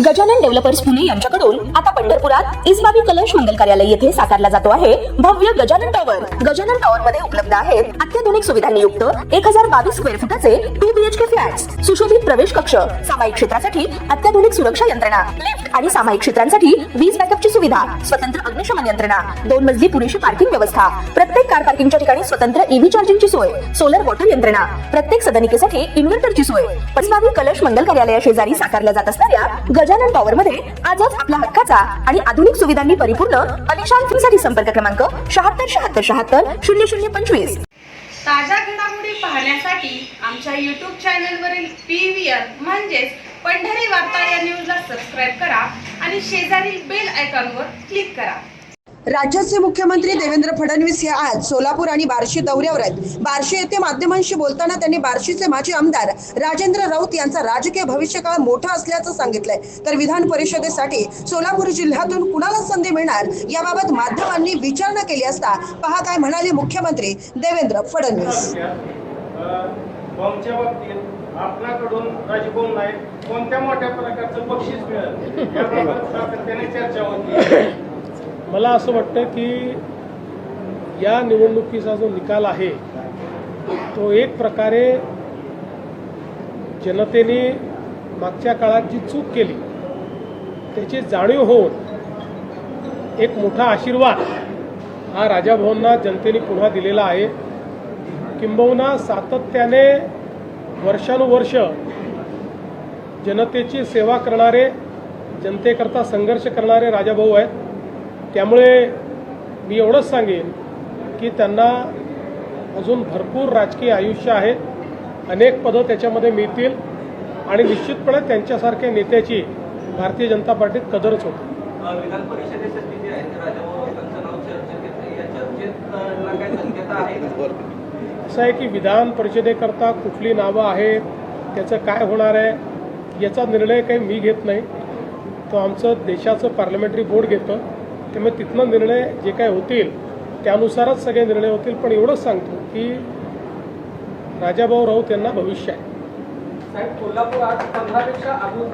Gajanan developers Pune यांच्याकडून आता पंढरपुरात इसबाबी कलश मंगल कार्यालय येथे साकारला जातो आहे भव्य गजानन टॉवर। गजानन टॉवर मध्ये उपलब्ध आहेत अत्याधुनिक सुविधांनी युक्त 1022 स्क्वेअर फुटाचे 2 BHK फ्लॅट्स, सुशोभित प्रवेश कक्ष, सामायिक क्षेत्रासाठी अत्याधुनिक सुरक्षा यंत्रणा, लिफ्ट आणि सामायिक क्षेत्रांसाठी वीज बॅकअपची सुविधा, स्वतंत्र अग्निशमन यंत्रणा, 2 मजली पुरेशी पार्किंग व्यवस्था, प्रत्येक कार पार्किंगच्या ठिकाणी स्वतंत्र EV चार्जिंगची सोय, सोलर वॉटर यंत्रणा, प्रत्येक सदनिकेसाठी इन्व्हर्टरची सोय। इसबाबी कलश मंगल कार्यालया शेजारी साकारल्या जात असणाऱ्या गजानन टॉवर मध्ये आजच आपल्या हक्काचा आणि आधुनिक सुविधांनी परिपूर्ण अलिशान फ्रीसाठी संपर्क क्रमांक 7676700025। ताज्या घडामोडी पाहण्यासाठी आमच्या YouTube चॅनलवरील PVR म्हणजेच पंढरी वार्ता या न्यूजला सबस्क्राइब करा आणि शेजारील बेल आयकॉनवर क्लिक करा। राज्याचे मुख्यमंत्री देवेंद्र फडणवीस हे आज सोलापूर आणि बार्शी दौऱ्यावर आहेत। बार्शी येथे माध्यमांशी बोलताना त्यांनी बार्शीचे माजी आमदार राजेंद्र राऊत यांचा राजकीय भविष्यकाळ मोठा असल्याचं सांगितलंय। तर विधान परिषदेसाठी सोलापूर जिल्ह्यातून कुणाला संधी मिळणार याबाबत माध्यमांनी विचारणा केली असता पहा काय म्हणाले मुख्यमंत्री देवेंद्र फडणवीस। आपल्याकडून राजभवन नाही कोणत्या मोठ्या प्रकारचं बक्षीस मिळेल याबाबत सातत्याने चर्चा होती। मला असं वाटतं की या निवडणुकीचा जो निकाल आहे तो एक प्रकारे जनतेने मागच्या काळात जी चूक केली त्याची जाणीव होऊन एक मोठा आशीर्वाद हा राजाभाऊंना जनतेने पुन्हा दिलेला आहे। किंबहुना सातत्याने वर्षानुवर्ष जनतेची सेवा करणारे, जनतेकरता संघर्ष करणारे राजाभाऊ आहेत। त्यामुळे मी एवढंच सांगेन की त्यांना अजून भरपूर राजकीय आयुष्य आहे, अनेक पदं त्याच्यामध्ये मिळतील आणि निश्चितपणे त्यांच्यासारख्या नेत्याची भारतीय जनता पार्टीत कदरच होती। विधान परिषदेसाठी जे आहे राजाभाऊ यांचं नाव चर्चेत येतं, या चर्चेत काय शक्यता आहे? असं आहे की विधान परिषदेकरता कुठली नावं आहेत, त्याचं काय होणार आहे याचा निर्णय काही मी घेत नाही, तो आमचं देशाचं पार्लमेंटरी बोर्ड घेतं। त्यामुळे तिथनं निर्णय जे काय होतील त्यानुसारच सगळे निर्णय होतील। पण एवढंच सांगतो की राजाभाऊ राऊत यांना भविष्य आहे। साहेब, कोल्हापुरात 15 पेक्षा अधिक